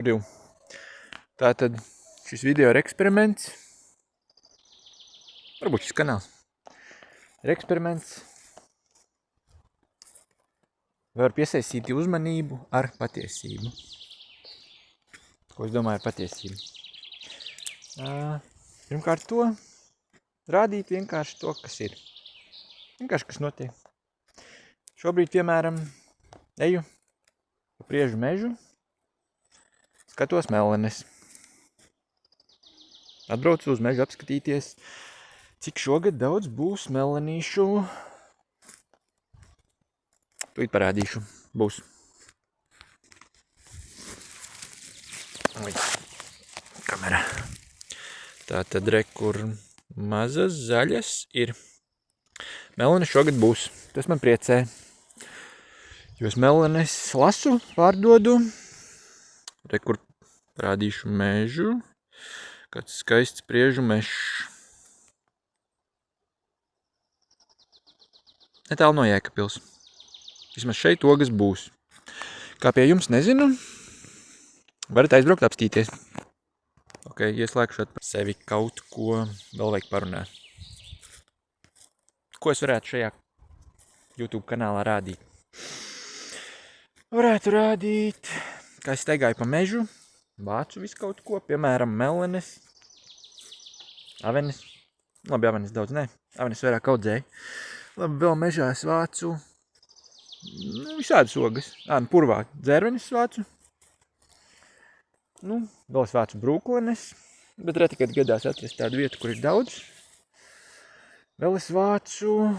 Tātad šis video ir eksperiments. Varbūt šis kanāls ir eksperiments. Var piesaistīt uzmanību ar patiesību. Ko es domāju ar patiesību? Pirmkārt to, rādīt vienkārši to, kas ir. Vienkārši, kas notiek. Šobrīd, piemēram, eju pa Priežu mežu, skatos mellenes. Atbraucu uz mežu apskatīties, cik šogad daudz būs mellenīšu. Tūlīt parādīšu. Būs. Oi, kamera. Tātad re, kur mazas zaļas ir. Mellenes šogad būs. Tas man priecē. Jo es mellenes lasu, pārdodu. Re, kur parādīšu mežu. Kāds skaists Priežu mežs. Netālu no Jēkabpils. Vismaz šeit ogas būs. Kā pie jums, nezinu. Varat aizbraukt apstīties. Ok, ieslēgšu par sevi kaut ko vēl vajag parunāt. Ko es varētu šajā YouTube kanālā rādīt? Varētu rādīt, kā es staigāju pa mežu, vācu visu kaut ko, piemēram, mellenes, avenes. Labi, avenes daudz, nē. Avenes vairāk audzēju. Labi, vēl mežā es vācu visādas ogas. Purvā dzērvenes vācu. Vēl es vācu brūklenes, bet reti, kad gadās atrast tādu vietu, kur ir daudz. Vēl es vācu,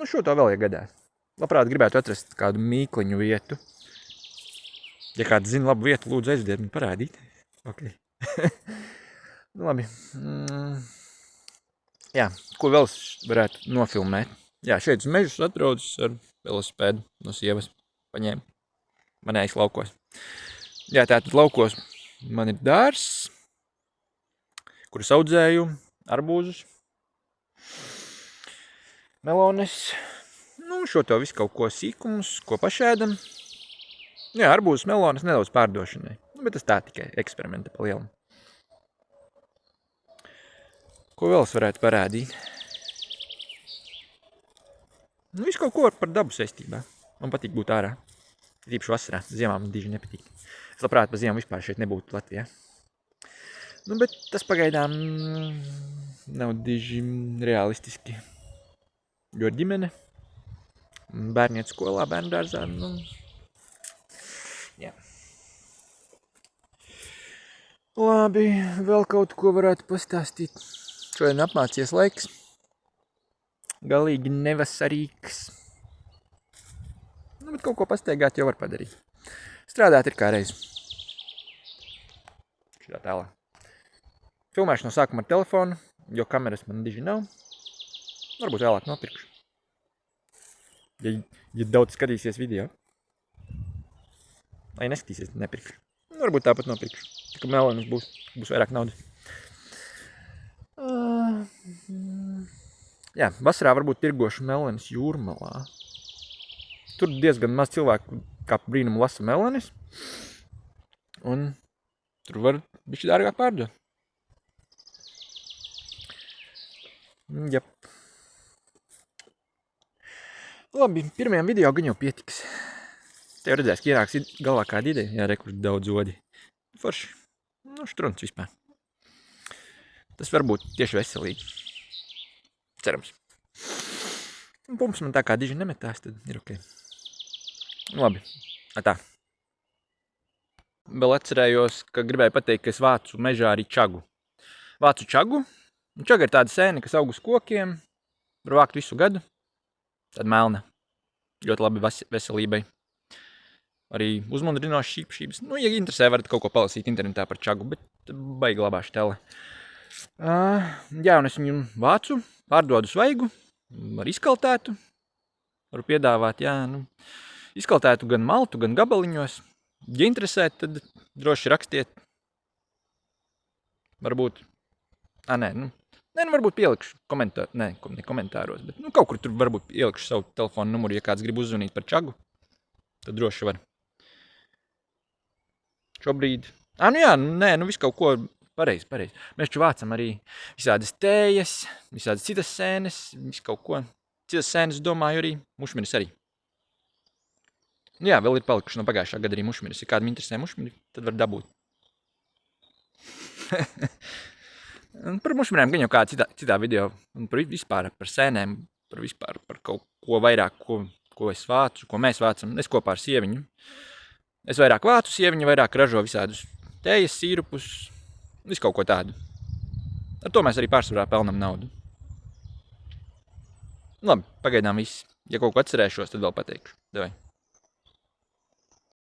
šo tā vēl gadās. Labprāt gribētu atrast kādu mīkliņu vietu. Ja kāds zina labu vietu, lūdzu aizdiet man parādīt. Ok. Labi. Jā, ko vēl varētu nofilmēt? Jā, šeit uz mežus atrodas ar velosipēdu no sievas paņēmu. Manējais laukos. Jā, tātad laukos man ir dārs, kurus audzēju, arbūzus, melones. Šo to visu kaut ko sīkumus, ko pašēdam. Jā, arbūzus, melones nedaudz pārdošanai. Bet tas tā tikai eksperimenta pa lielam. Ko vēl es varētu parādīt? Visu kaut ko par dabu saistībā. Man patīk būt ārā. Tīpaši vasarā. Ziemā man diži nepatīk. Es labprāt pa ziemu vispār šeit nebūtu Latvijā. Bet tas pagaidām nav diži realistiski. Jo ģimene, bērniet skolā, bērnu dārzā, jā. Labi, vēl kaut ko varētu pastāstīt. Šodien apmācies laiks. Galīgi nevasarīgs. Bet kaut ko pastaigāt jau var padarīt. Strādāt ir kā reiz. Šitā tēlā. Filmēšu no sākuma ar telefonu, jo kameras man diži nav. Varbūt vēlāk nopirkšu. Ja daudz skatīsies video. Lai neskatīsies, nepirkšu. Varbūt tāpat nopirkšu. Tā kā mellenes būs vairāk naudas. Jā, vasarā varbūt tirgošu mellenes Jūrmalā. Tur diezgan maz cilvēku kā brīnumu lasa mellenes. Un tur var bišķi dārgāk pārdot. Jep. Labi, pirmajam video gan jau pietiks. Tev redzēs, ka ienāks galvā kāda ideja. Jā, re, kur daudz odi. Forši. Štruns vispār. Tas var būt tieši veselīgi. Cerams. Pumps man tā kā diži nemetās, tad ir ok. Labi, tā. Vēl atcerējos, ka gribēju pateikt, ka es vācu mežā arī čagu. Vācu čagu. Čaga ir tāda sēne, kas aug uz kokiem. Var vākt visu gadu. Tāda melna. Ļoti labi veselībai. Arī uzmundrinošas īpašības. Ja interesē, varat kaut ko palasīt internetā par čagu, bet baigi labā štele. Jā, un es viņu vācu, pārdodu svaigu, ar izkaltētu. Varu piedāvāt, izkaltētu gan maltu, gan gabaliņos. Ja interesē, tad droši rakstiet. Varbūt, varbūt pielikšu komentāros, bet kaut kur tur varbūt ielikšu savu telefonu numuru, ja kāds grib uzzvanīt par čagu, tad droši var. šobrīd. Nu jā, nē, visu kaut ko pareizi. Mēs taču vācam arī visādas tējas, visādas citas sēnes, visu kaut ko. Citas sēnes, domāju, arī mušmiris arī. Jā, vēl ir palikuši no pagājušā gada arī mušmiris. Ja kādam interesē mušmiri, tad var dabūt. Par mušmiriem gan jau kādā citā video. Un par vispār par sēnēm, par vispār par kaut ko vairāk, ko es vācu, ko mēs vācam. Es kopā ar sieviņu. Es vairāk vācu, sieviņu vairāk ražo visādus tējas, sīrupus, visu kaut ko tādu. Ar to mēs arī pārsvarā pelnam naudu. Labi, pagaidām viss. Ja kaut ko atcerēšos, tad vēl pateikšu. Davai.